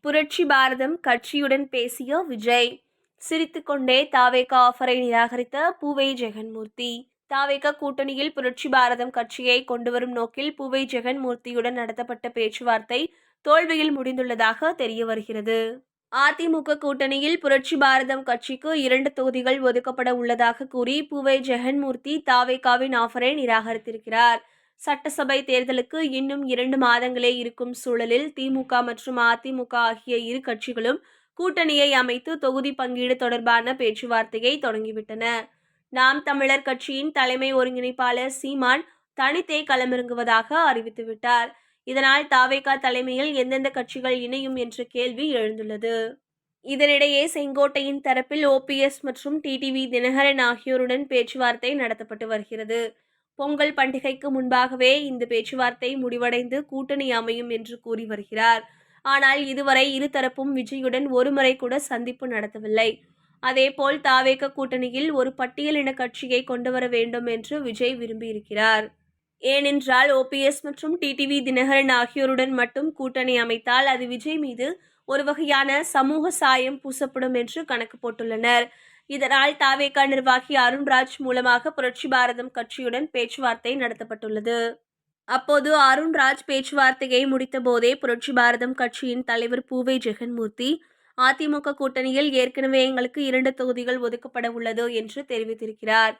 புரட்சி பாரதம் கட்சியுடன் பேசிய விஜய். சிரித்துக்கொண்டே தாவேக ஆஃபரை நிராகரித்த பூவை ஜெகன்மூர்த்தி. தாவேக கூட்டணியில் புரட்சி பாரதம் கட்சியை கொண்டுவரும் நோக்கில் பூவை ஜெகன்மூர்த்தியுடன் நடத்தப்பட்ட பேச்சுவார்த்தை தோல்வியில் முடிந்துள்ளதாக தெரிய வருகிறது. அதிமுக கூட்டணியில் புரட்சி பாரதம் கட்சிக்கு 2 தொகுதிகள் ஒதுக்கப்பட உள்ளதாக கூறி பூவை ஜெகன்மூர்த்தி தாவேகாவின் ஆஃபரை நிராகரித்திருக்கிறார். சட்டசபை தேர்தலுக்கு இன்னும் 2 மாதங்களே இருக்கும் சூழலில் திமுக மற்றும் அதிமுக ஆகிய இரு கட்சிகளும் கூட்டணியை அமைத்து தொகுதி பங்கீடு தொடர்பான பேச்சுவார்த்தையை தொடங்கிவிட்டன. நாம் தமிழர் கட்சியின் தலைமை ஒருங்கிணைப்பாளர் சீமான் தனித்தே களமிறங்குவதாக அறிவித்துவிட்டார். இதனால் தாவேகா தலைமையில் எந்தெந்த கட்சிகள் இணையும் என்ற கேள்வி எழுந்துள்ளது. இதனிடையே செங்கோட்டையின் தரப்பில் ஓபிஎஸ் மற்றும் டிடிவி தினகரன் ஆகியோருடன் பேச்சுவார்த்தை நடத்தப்பட்டு வருகிறது. பொங்கல் பண்டிகைக்கு முன்பாகவே இந்த பேச்சுவார்த்தை முடிவடைந்து கூட்டணி அமையும் என்று கூறி வருகிறார். ஆனால் இதுவரை இருதரப்பும் விஜயுடன் ஒருமுறை கூட சந்திப்பு நடத்தவில்லை. அதேபோல் தாவேக கூட்டணியில் ஒரு பட்டியலின கட்சியை கொண்டு வர வேண்டும் என்று விஜய் விரும்பியிருக்கிறார். ஏனென்றால் ஓபிஎஸ் மற்றும் டிடிவி தினகரன் ஆகியோருடன் மட்டும் கூட்டணி அமைத்தால் அது விஜய் மீது ஒரு வகையான சமூக சாயம் பூசப்படும் என்று கணக்கு போட்டுள்ளனர். இதனால் தாவேகா நிர்வாகி அருண்ராஜ் மூலமாக புரட்சி பாரதம் கட்சியுடன் பேச்சுவார்த்தை நடத்தப்பட்டுள்ளது. அப்போது அருண்ராஜ் பேச்சுவார்த்தையை முடித்த போதே புரட்சி பாரதம் கட்சியின் தலைவர் பூவை ஜெகன்மூர்த்தி அதிமுக கூட்டணியில் ஏற்கனவே எங்களுக்கு 2 தொகுதிகள் ஒதுக்கப்பட உள்ளது என்று தெரிவித்திருக்கிறார்.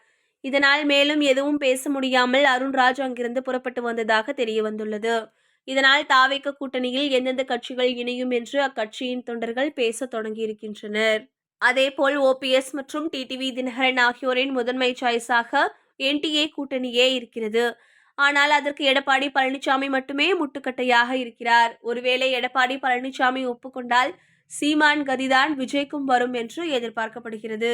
இதனால் மேலும் எதுவும் பேச முடியாமல் அருண்ராஜ் அங்கிருந்து புறப்பட்டு வந்ததாக தெரிய வந்துள்ளது. இதனால் தாவேக கூட்டணியில் எந்தெந்த கட்சிகள் இணையும் என்று அக்கட்சியின் தொண்டர்கள் பேச தொடங்கியிருக்கின்றனர். அதேபோல் ஓபிஎஸ் மற்றும் டிடிவி தினகரன் ஆகியோரின் முதன்மை சாய்ஸாக என்டிஏ கூட்டணியே இருக்கிறது. ஆனால் அதற்கு எடப்பாடி பழனிசாமி மட்டுமே முட்டுக்கட்டையாக இருக்கிறார். ஒருவேளை எடப்பாடி பழனிசாமி ஒப்புக்கொண்டால் சீமான் கதிதான் விஜய்க்கும் வரும் என்று எதிர்பார்க்கப்படுகிறது.